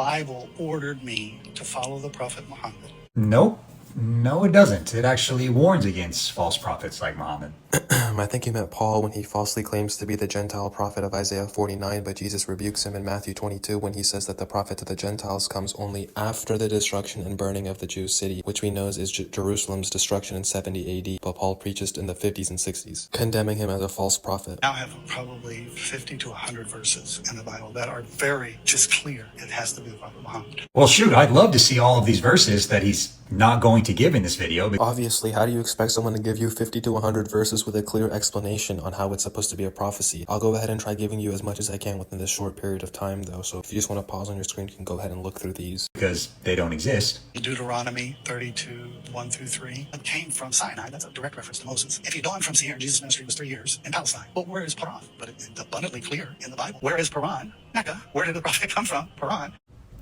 Bible ordered me to follow the Prophet Muhammad. Nope. No, it doesn't. It actually warns against false prophets like Muhammad. I think he meant Paul when he falsely claims to be the Gentile prophet of Isaiah 49, but Jesus rebukes him in Matthew 22 when he says that the prophet to the Gentiles comes only after the destruction and burning of the Jews' city, which we know is Jerusalem's destruction in 70 AD, but Paul preaches in the 50s and 60s, condemning him as a false prophet. Now I have probably 50 to 100 verses in the Bible that are very just clear. It has to be the Prophet Muhammad. Well, shoot, I'd love to see all of these verses that he's not going to give in this video. Obviously, how do you expect someone to give you 50 to 100 verses with a clear explanation on how it's supposed to be a prophecy? I'll go ahead and try giving you as much as I can within this short period of time, though, so if you just want to pause on your screen, you can go ahead and look through these. Because they don't exist. Deuteronomy 32, 1 through 3. It came from Sinai. That's a direct reference to Moses. If you dawned from Seir, Jesus' ministry was 3 years in Palestine. But where is Paran? But it's abundantly clear in the Bible. Where is Paran? Mecca. Where did the prophet come from? Paran.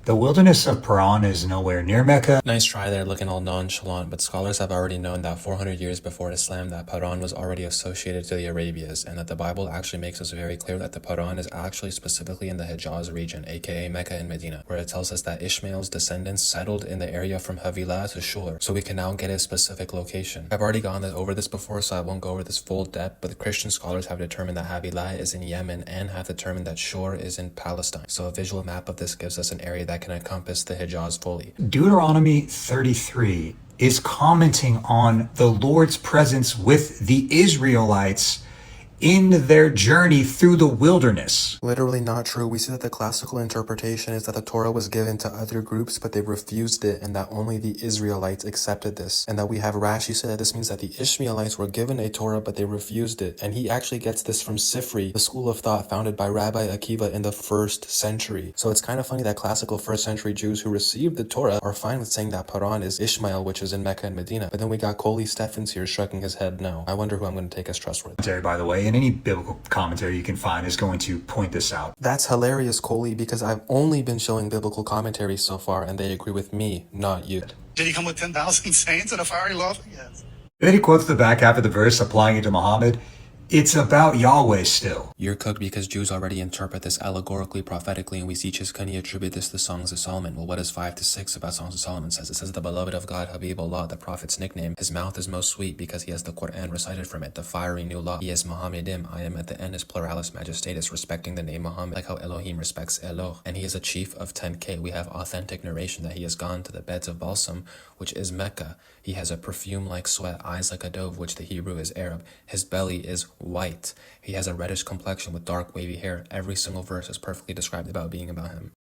The wilderness of Paran is nowhere near Mecca. Nice try there, looking all nonchalant, but scholars have already known that 400 years before Islam that Paran was already associated to the Arabias, and that the Bible actually makes us very clear that the Paran is actually specifically in the Hijaz region, aka Mecca and Medina, where it tells us that Ishmael's descendants settled in the area from Havilah to Shur, so we can now get a specific location. I've already gone over this before, so I won't go over this full depth, but the Christian scholars have determined that Havilah is in Yemen and have determined that Shur is in Palestine, so a visual map of this gives us an area that can encompass the Hijaz fully. Deuteronomy 33 is commenting on the Lord's presence with the Israelites in their journey through the wilderness. Literally not true. We see that the classical interpretation is that the Torah was given to other groups, but they refused it, and that only the Israelites accepted this. And that we have Rashi say that this means that the Ishmaelites were given a Torah, but they refused it. And he actually gets this from Sifri, the school of thought founded by Rabbi Akiva in the 1st century. So it's kind of funny that classical 1st century Jews who received the Torah are fine with saying that Paran is Ishmael, which is in Mecca and Medina. But then we got Coley Stephens here shrugging his head no. I wonder who I'm going to take as trustworthy. By the way, and any biblical commentary you can find is going to point this out. That's hilarious, Coley, because I've only been showing biblical commentary so far, and they agree with me, not you. Did he come with 10,000 saints and a fiery love? Yes. Then he quotes the back half of the verse, applying it to Muhammad. It's about Yahweh still. You're cooked because Jews already interpret this allegorically, prophetically, and we see Chizkuni attribute this to Songs of Solomon. Well, what does 5-6 about Songs of Solomon says? It says, the beloved of God, Habibullah, the prophet's nickname. His mouth is most sweet because he has the Quran recited from it, the fiery new law. He is Muhammadim, I am at the end is pluralis majestatis, respecting the name Muhammad, like how Elohim respects Eloh. And he is a chief of 10K. We have authentic narration that he has gone to the beds of balsam, which is Mecca. He has a perfume like sweat, eyes like a dove, which the Hebrew is Arab. His belly is white. He has a reddish complexion with dark wavy hair. Every single verse is perfectly described about being about him.